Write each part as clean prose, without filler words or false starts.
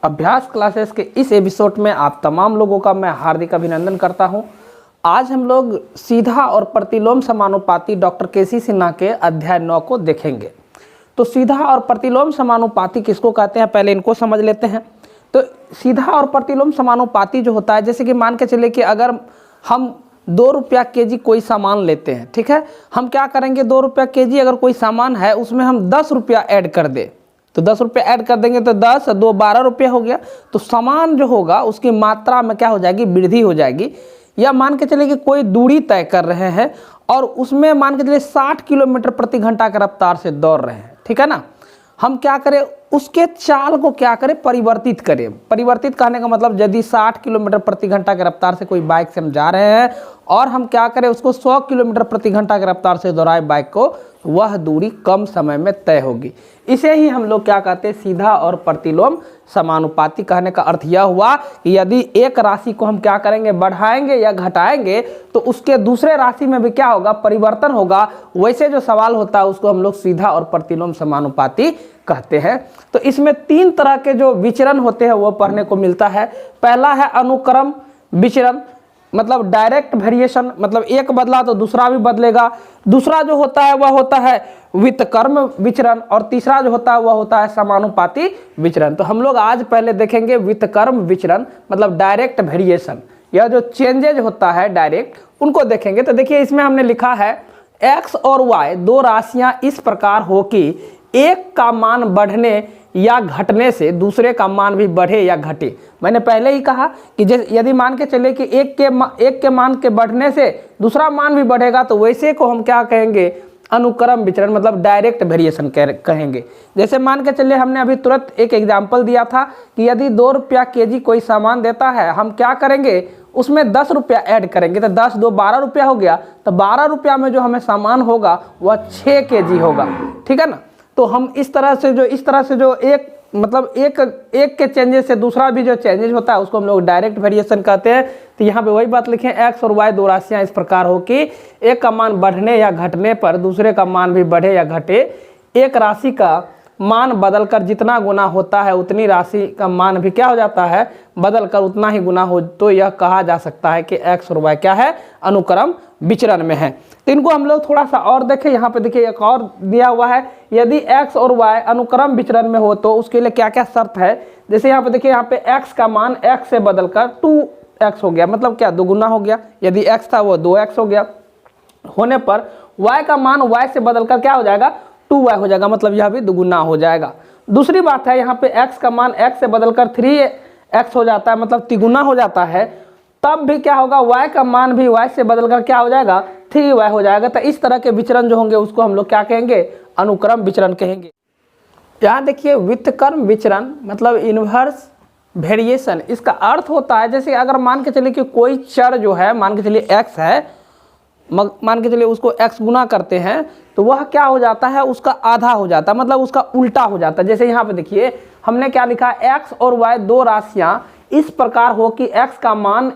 अभ्यास क्लासेस के इस एपिसोड में आप तमाम लोगों का मैं हार्दिक अभिनंदन करता हूं। आज हम लोग सीधा और प्रतिलोम समानुपाती डॉक्टर केसी सिन्हा के अध्याय 9 को देखेंगे। तो सीधा और प्रतिलोम समानुपाती किसको कहते हैं, पहले इनको समझ लेते हैं। तो सीधा और प्रतिलोम समानुपाती जो होता है, जैसे कि मान के चले कि अगर हम 2 रुपया केजी कोई सामान लेते हैं, ठीक है, हम क्या करेंगे, 2 रुपया केजी अगर कोई सामान है उसमें हम 10 रुपया ऐड कर दें, तो 10 रुपये ऐड कर देंगे तो 10 2 12 रुपये हो गया। तो सामान जो होगा उसकी मात्रा में क्या हो जाएगी, वृद्धि हो जाएगी। या मान के चलिए कि कोई दूरी तय कर रहे हैं और उसमें मान के चलिए 60 किलोमीटर प्रति घंटा की रफ्तार से दौड़ रहे हैं, ठीक है ना। हम क्या करें, उसके चाल को क्या करें, परिवर्तित करें। परिवर्तित कहने का मतलब यदि 60 किलोमीटर प्रति घंटा की रफ्तार से कोई बाइक से हम जा रहे हैं और हम क्या करें, उसको 100 किलोमीटर प्रति घंटा की रफ्तार से दौड़ाए बाइक को, वह दूरी कम समय में तय होगी। इसे ही हम लोग क्या कहते हैं, सीधा और प्रतिलोम समानुपाती। कहने का अर्थ यह हुआ कि यदि एक राशि को हम क्या करेंगे, बढ़ाएंगे या घटाएंगे तो उसके दूसरे राशि में भी क्या होगा, परिवर्तन होगा। वैसे जो सवाल होता है उसको हम लोग सीधा और प्रतिलोम समानुपाती कहते हैं। तो इसमें 3 तरह के जो विचरण होते हैं वो पढ़ने को मिलता है। पहला है अनुक्रम विचरण, मतलब डायरेक्ट वेरिएशन, मतलब एक बदला तो दूसरा भी बदलेगा। दूसरा जो होता है वह होता है व्युत्क्रम विचरण, और तीसरा जो होता है वह होता है समानुपाती विचरण। तो हम लोग आज पहले देखेंगे व्युत्क्रम विचरण, मतलब डायरेक्ट वेरिएशन, यह जो चेंजेज होता है डायरेक्ट, उनको देखेंगे। तो देखिए इसमें हमने लिखा है x और y 2 राशियां इस प्रकार हो कि एक का मान बढ़ने या घटने से दूसरे का मान भी बढ़े या घटे। मैंने पहले ही कहा कि यदि मान के चले कि एक के मान के बढ़ने से दूसरा मान भी बढ़ेगा तो वैसे को हम क्या कहेंगे, अनुक्रम विचरण, मतलब डायरेक्ट वेरिएशन कहेंगे। जैसे मान के चले हमने अभी तुरंत एक एग्जाम्पल दिया था कि यदि 2 रुपया केजी कोई सामान देता है, हम क्या करेंगे, उसमें 10 रुपया ऐड करेंगे तो 10 2 12 रुपया हो गया। तो 12 रुपया में जो हमें सामान होगा वह 6 केजी होगा, ठीक है ना। तो हम इस तरह से जो एक मतलब एक के चेंजेस से दूसरा भी जो चेंजेस होता है उसको हम लोग डायरेक्ट वेरिएशन कहते हैं। तो यहाँ पे वही बात लिखें, x और y 2 राशियाँ इस प्रकार हो कि एक का मान बढ़ने या घटने पर दूसरे का मान भी बढ़े या घटे। एक राशि का मान बदलकर जितना गुना होता है उतनी राशि का मान भी क्या हो जाता है, बदलकर उतना ही गुना हो, तो यह कहा जा सकता है कि x और y क्या है, अनुक्रम विचरण में है। तो इनको हम लोग थोड़ा सा और देखें। यहाँ पे देखिए एक और दिया हुआ है, यदि x और y अनुक्रम विचरण में हो तो उसके लिए क्या क्या शर्त है। जैसे यहाँ पे देखिए, यहाँ पे x का मान x से बदलकर 2x हो गया, मतलब क्या, दोगुना हो गया। यदि x था वो 2x हो गया। होने पर y का मान y से बदलकर क्या हो जाएगा, 2y हो जाएगा, मतलब यह भी दोगुना हो जाएगा। दूसरी बात है, यहाँ पे x का मान x से बदलकर 3x हो जाता है, मतलब तिगुना हो जाता है। तब भी क्या होगा, y का मान भी y से बदलकर क्या हो जाएगा, 3y हो जाएगा। तो इस तरह के विचरण जो होंगे उसको हम लोग क्या कहेंगे, अनुक्रम विचरण कहेंगे। यहाँ देखिए व्युत्क्रम विचरण मतलब इनवर्स वेरिएशन, इसका अर्थ होता है जैसे अगर मान के चलिए कि कोई चर जो है, मान के चलिए x है, मान के चलिए उसको x गुना करते हैं तो वह क्या हो जाता है, उसका आधा हो जाता है, मतलब उसका उल्टा हो जाता है। जैसे यहाँ पे देखिए हमने क्या लिखा, x और y 2 राशियां इस प्रकार हो कि x का मान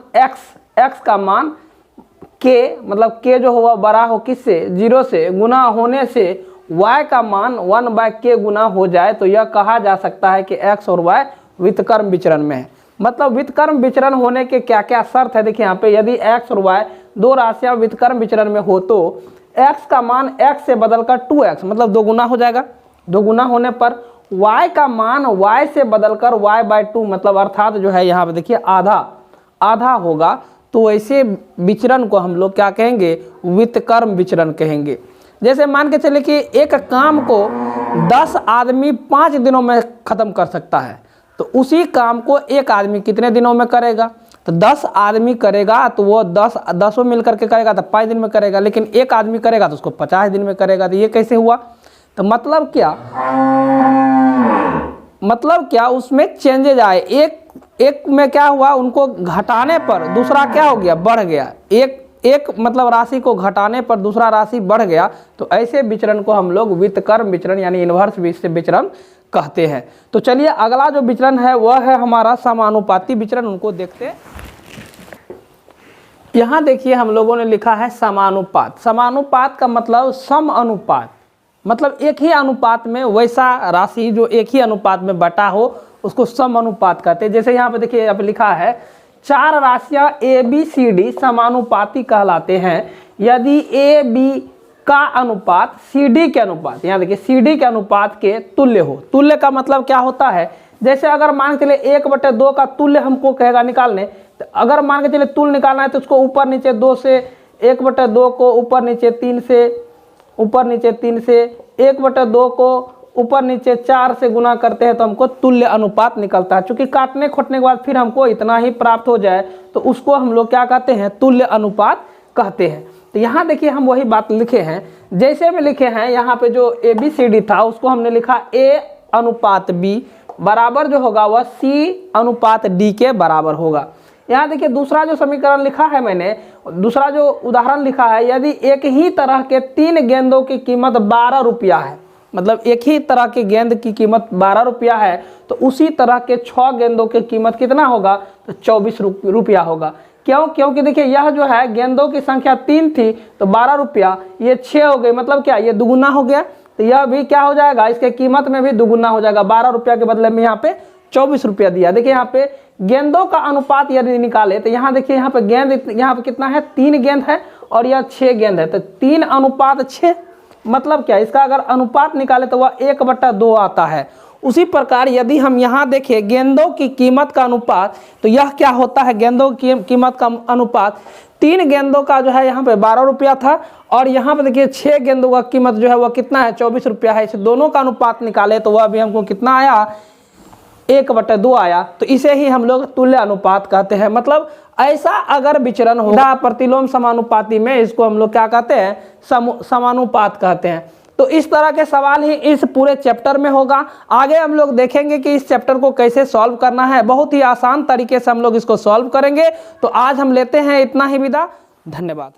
k, मतलब k जो होगा बड़ा हो किससे, 0 से, गुना होने से y का मान 1/k गुना हो जाए, तो यह कहा जा सकता है कि x और y व्युत्क्रम विचरण में है। मतलब व्युत्क्रम विचरण होने के क्या क्या शर्त है, देखिए यहाँ पे, यदि x और y 2 राशियां व्युत्क्रम विचरण में हो तो x का मान x से बदलकर 2x, मतलब 2 गुना हो जाएगा। 2 गुना होने पर y का मान y से बदलकर y/2, मतलब अर्थात जो है यहाँ पे देखिए आधा होगा। तो ऐसे विचरण को हम लोग क्या कहेंगे, व्युत्क्रम विचरण कहेंगे। जैसे मान के चले कि एक काम को 10 आदमी 5 दिनों में ख़त्म कर सकता है, तो उसी काम को एक आदमी कितने दिनों में करेगा, तो 10 आदमी करेगा तो वो 10 मिल करके करेगा तो 5 दिन में करेगा, लेकिन एक आदमी करेगा तो उसको 50 दिन में करेगा। तो ये कैसे हुआ, तो मतलब क्या उसमें चेंजेज आए। एक में क्या हुआ, उनको घटाने पर दूसरा क्या हो गया, बढ़ गया। एक मतलब राशि को घटाने पर दूसरा राशि बढ़ गया। तो ऐसे विचरण को हम लोग व्युत्क्रम विचरण यानी इनवर्स विचरण कहते हैं। तो चलिए अगला जो विचरण है वह है हमारा समानुपाती विचरण, उनको देखते हैं। यहाँ देखिए हम लोगों ने लिखा है समानुपात। समानुपात का मतलब सम अनुपात, मतलब एक ही अनुपात में वैसा राशि जो एक ही अनुपात में बटा हो उसको समानुपात कहते हैं। जैसे यहाँ पे देखिए, यहाँ पे लिखा है 4 राशियां ABCD समानुपाती कहलाते हैं यदि AB का अनुपात CD के अनुपात, यहाँ देखिए CD के अनुपात के तुल्य हो। तुल्य का मतलब क्या होता है, जैसे अगर मान के चले 1/2 का तुल्य हमको कहेगा निकालने, तो अगर मान के चले तुल्य निकालना है तो उसको ऊपर नीचे 2 से, 1/2 को ऊपर नीचे 3 से, ऊपर नीचे 3 से, 1/2 को ऊपर नीचे 4 से गुना करते हैं तो हमको तुल्य अनुपात निकलता है। चूंकि काटने खोटने के बाद फिर हमको इतना ही प्राप्त हो जाए तो उसको हम लोग क्या कहते हैं, तुल्य अनुपात कहते हैं। तो यहाँ देखिए हम वही बात लिखे हैं, जैसे में लिखे हैं यहाँ पे जो ABCD था उसको हमने लिखा A/B बराबर जो होगा वह C/D के बराबर होगा। यहाँ देखिए दूसरा जो समीकरण लिखा है मैंने, दूसरा जो उदाहरण लिखा है, यदि एक ही तरह के 3 गेंदों की कीमत 12 रुपया है, मतलब एक ही तरह के गेंद की कीमत 12 रुपया है, तो उसी तरह के 6 गेंदों की कीमत कितना होगा, तो 24 रुपया होगा। क्यों? क्योंकि देखिए यह जो है गेंदों की संख्या 3 थी तो 12 रुपया, ये 6 हो गई, मतलब क्या ये दुगुना हो गया, तो यह भी क्या हो जाएगा, इसके कीमत में भी दुगुना हो जाएगा। 12 रुपया के बदले में यहाँ पे 24 रुपया दिया। देखिए यहाँ पे गेंदों का अनुपात यदि निकाले तो यहाँ देखिए यहाँ पे गेंद, यहाँ पे कितना है, 3 गेंद है और यह 6 गेंद है, तो 3/6, मतलब क्या, इसका अगर अनुपात निकाले तो वह 1/2 आता है। उसी प्रकार यदि हम यहाँ देखें गेंदों की कीमत का अनुपात, तो यह क्या होता है, गेंदों की कीमत का अनुपात, 3 गेंदों का जो है यहाँ पे 12 रुपया था और यहाँ पे देखिए 6 गेंदों का कीमत जो है वह कितना है, 24 रुपया है। इस दोनों का अनुपात निकाले तो वह भी हमको कितना आया, 1/2 आया। तो इसे ही हम लोग तुल्य अनुपात कहते हैं। मतलब ऐसा अगर विचरण होगा प्रतिलोम समानुपाती में, इसको हम लोग क्या कहते हैं, समानुपात कहते हैं। तो इस तरह के सवाल ही इस पूरे चैप्टर में होगा। आगे हम लोग देखेंगे कि इस चैप्टर को कैसे सॉल्व करना है, बहुत ही आसान तरीके से हम लोग इसको सॉल्व करेंगे। तो आज हम लेते हैं इतना ही विदा, धन्यवाद।